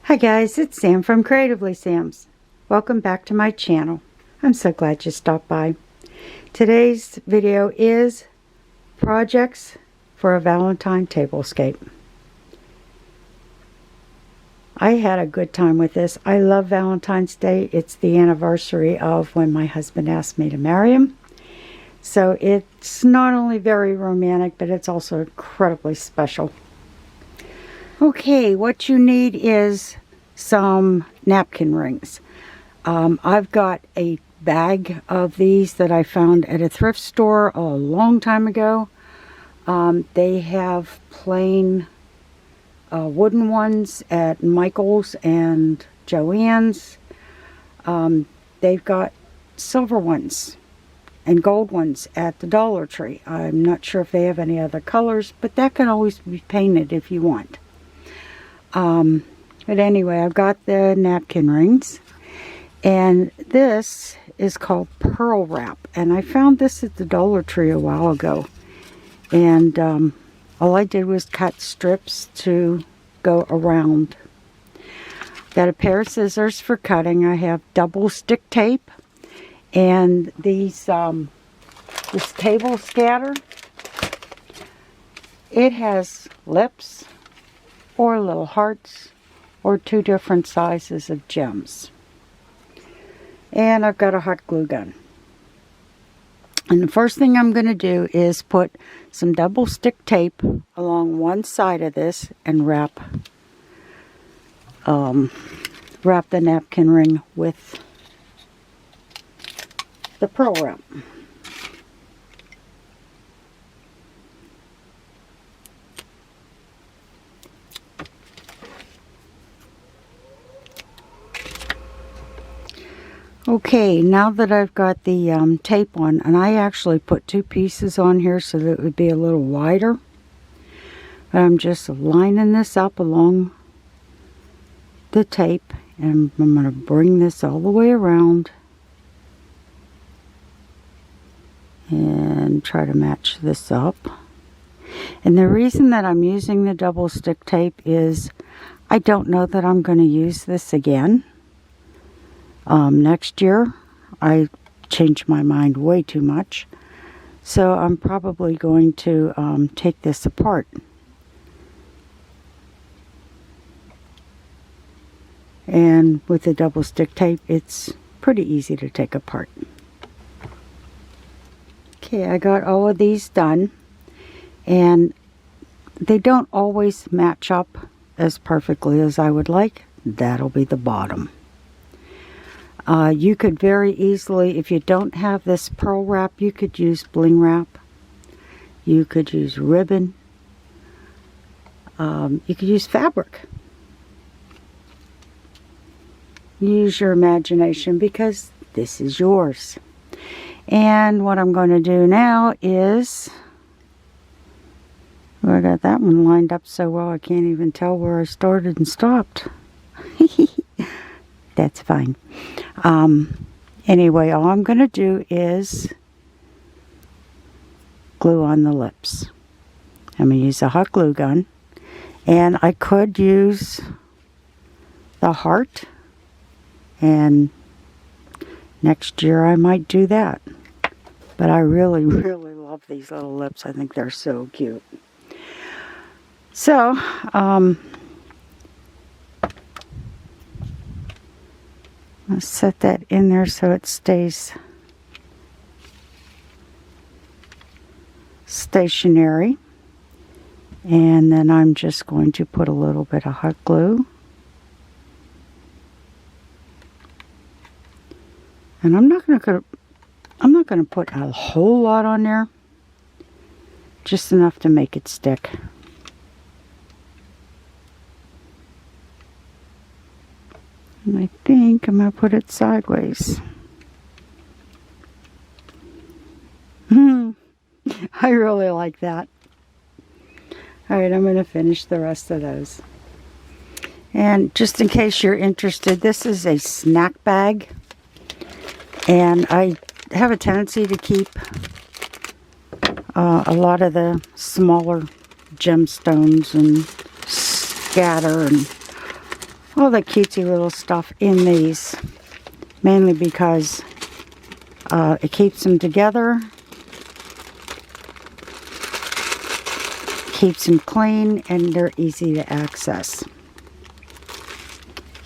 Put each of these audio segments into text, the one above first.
Hi guys, it's Sam from Creatively Sam's. Welcome back to my channel. I'm so glad you stopped by. Today's video is projects for a Valentine Tablescape. I had a good time with this. I love Valentine's Day. It's the anniversary of when my husband asked me to marry him. So it's not only very romantic, but it's also incredibly special. Okay, what you need is some napkin rings. I've got a bag of these that I found at a thrift store a long time ago. They have plain wooden ones at Michael's and Joann's. They've got silver ones and gold ones at the Dollar Tree. I'm not sure if they have any other colors, but that can always be painted if you want. But anyway, I've got the napkin rings, and this is called pearl wrap, and I found this at the Dollar Tree a while ago, and all I did was cut strips to go around. Got a pair of scissors for cutting. I have double stick tape, and these this table scatter. It has lips or little hearts or two different sizes of gems. And I've got a hot glue gun. And the first thing I'm going to do is put some double stick tape along one side of this and wrap the napkin ring with the pearl wrap. Okay, now that I've got the tape on, and I actually put two pieces on here so that it would be a little wider. But I'm just lining this up along the tape, and I'm going to bring this all the way around and try to match this up. And the reason that I'm using the double stick tape is I don't know that I'm going to use this again. Next year, I changed my mind way too much, so I'm probably going to take this apart. And with the double stick tape, it's pretty easy to take apart. Okay, I got all of these done, and they don't always match up as perfectly as I would like. That'll be the bottom. You could very easily, if you don't have this pearl wrap, you could use bling wrap. You could use ribbon. You could use fabric. Use your imagination because this is yours. And what I'm going to do now is, well, I got that one lined up so well I can't even tell where I started and stopped. That's fine. Anyway, all I'm going to do is glue on the lips. I'm going to use a hot glue gun. And I could use the heart. And next year I might do that. But I really, really love these little lips. I think they're so cute. So, I'll set that in there so it stays stationary. And then I'm just going to put a little bit of hot glue. And I'm not going to put a whole lot on there. Just enough to make it stick. And I think I'm going to put it sideways. I really like that. Alright, I'm going to finish the rest of those. And just in case you're interested, this is a snack bag. And I have a tendency to keep a lot of the smaller gemstones and scatter and all the cutesy little stuff in these, mainly because it keeps them together, keeps them clean, and they're easy to access.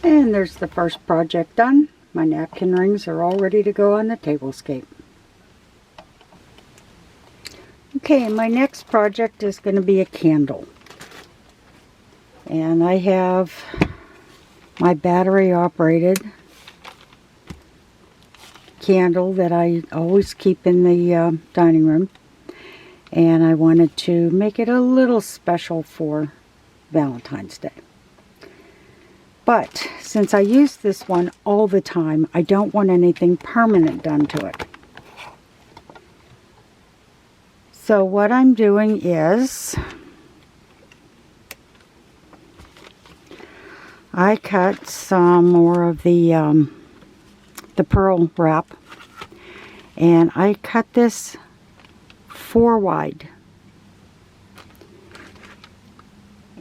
And there's the first project done. My napkin rings are all ready to go on the tablescape. Okay, my next project is going to be a candle. And I have my battery operated candle that I always keep in the dining room. And I wanted to make it a little special for Valentine's Day. But since I use this one all the time, I don't want anything permanent done to it. So what I'm doing is I cut some more of the pearl wrap, and I cut this 4 wide.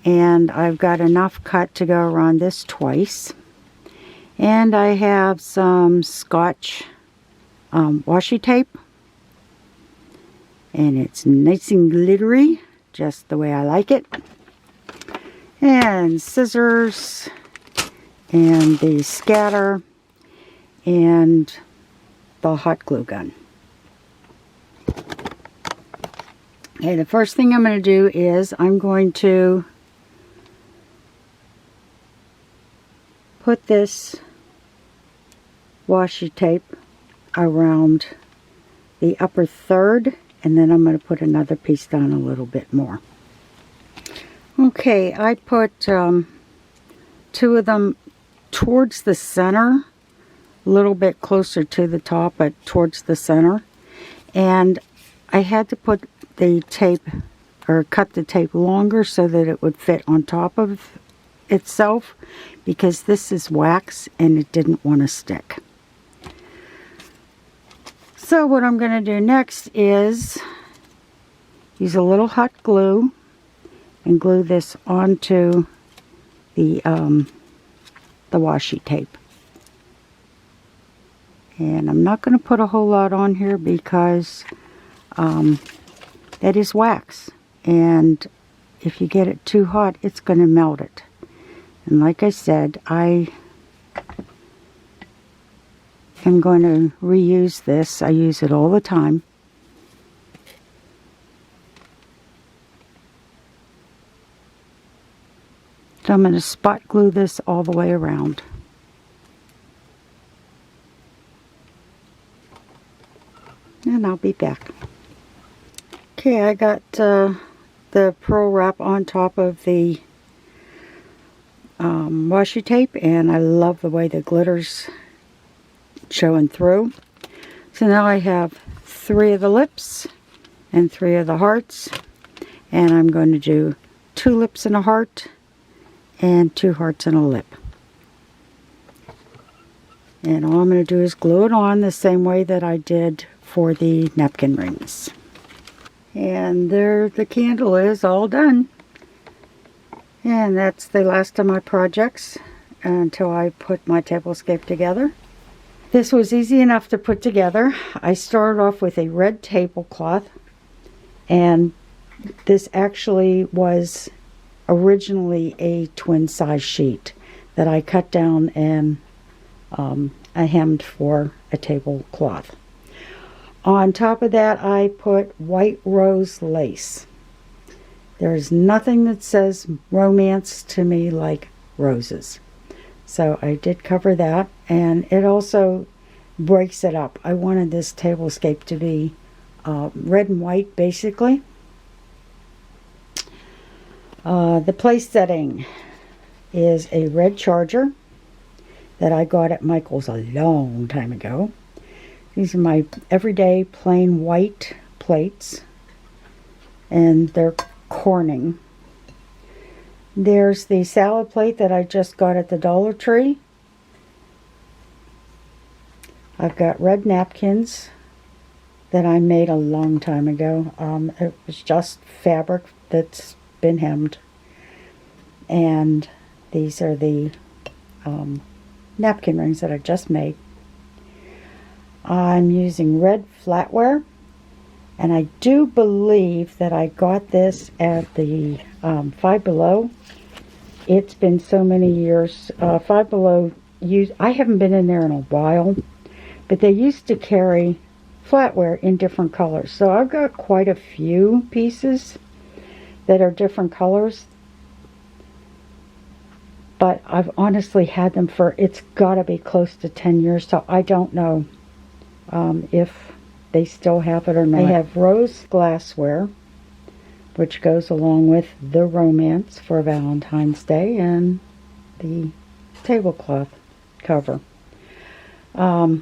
And I've got enough cut to go around this twice. And I have some Scotch washi tape. And it's nice and glittery, just the way I like it. And scissors, and the scatter, and the hot glue gun. Okay, the first thing I'm going to do is I'm going to put this washi tape around the upper third, and then I'm going to put another piece down a little bit more. Okay, I put 2 of them towards the center, a little bit closer to the top, but towards the center. And I had to put the tape, or cut the tape longer so that it would fit on top of itself, because this is wax and it didn't want to stick. So what I'm going to do next is use a little hot glue and glue this onto the washi tape. And I'm not going to put a whole lot on here because that is wax, and if you get it too hot, it's going to melt it. And like I said, I am going to reuse this. I use it all the time. So I'm going to spot glue this all the way around. And I'll be back. Okay, I got the pearl wrap on top of the washi tape, and I love the way the glitter's showing through. So now I have 3 of the lips and 3 of the hearts, and I'm going to do 2 lips and a heart and 2 hearts and a lip. And all I'm going to do is glue it on the same way that I did for the napkin rings. And there the candle is all done. And that's the last of my projects until I put my tablescape together. This was easy enough to put together. I started off with a red tablecloth, and this actually was originally a twin size sheet that I cut down and I hemmed for a tablecloth. On top of that, I put white rose lace. There's nothing that says romance to me like roses. So I did cover that, and it also breaks it up. I wanted this tablescape to be red and white, basically. The place setting is a red charger that I got at Michael's a long time ago. These are my everyday plain white plates, and they're Corning. There's the salad plate that I just got at the Dollar Tree. I've got red napkins that I made a long time ago. It was just fabric that's been hemmed. And these are the napkin rings that I just made. I'm using red flatware, and I do believe that I got this at the Five Below. It's been so many years. Five Below, I haven't been in there in a while, but they used to carry flatware in different colors. So I've got quite a few pieces that are different colors, but I've honestly had them for, it's got to be close to 10 years, so I don't know if they still have it or not. They have rose glassware, which goes along with the romance for Valentine's Day, and the tablecloth cover. I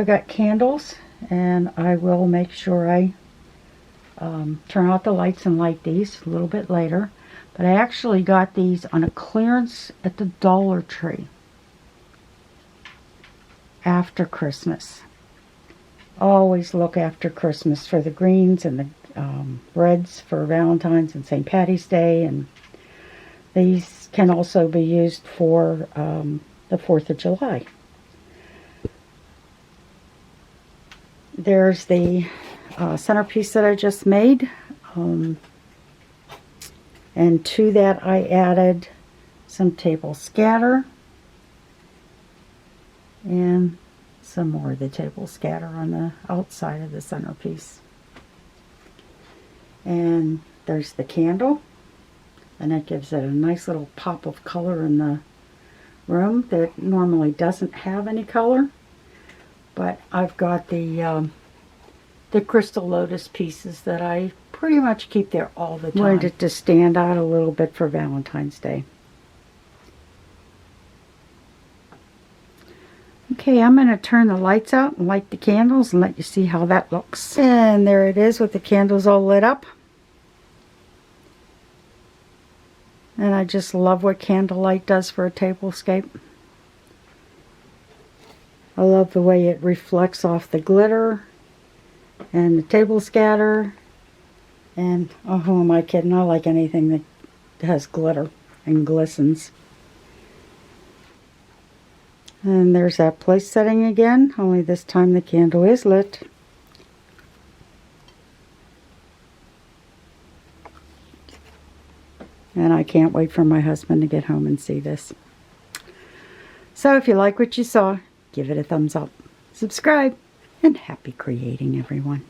got candles, and I will make sure I turn out the lights and light these a little bit later. But I actually got these on a clearance at the Dollar Tree after Christmas. Always look after Christmas for the greens and the reds for Valentine's and St. Patty's Day, and these can also be used for the 4th of July. There's the centerpiece that I just made, and to that I added some table scatter and some more of the table scatter on the outside of the centerpiece. And there's the candle, and it gives it a nice little pop of color in the room that normally doesn't have any color. But I've got the crystal lotus pieces that I pretty much keep there all the time. Wanted it to stand out a little bit for Valentine's Day. Okay, I'm going to turn the lights out and light the candles and let you see how that looks. And there it is with the candles all lit up. And I just love what candlelight does for a tablescape. I love the way it reflects off the glitter and the table scatter. And oh, who am I kidding? I like anything that has glitter and glistens. And there's that place setting again, only this time the candle is lit. And I can't wait for my husband to get home and see this. So if you like what you saw, give it a thumbs up, subscribe, and happy creating, everyone.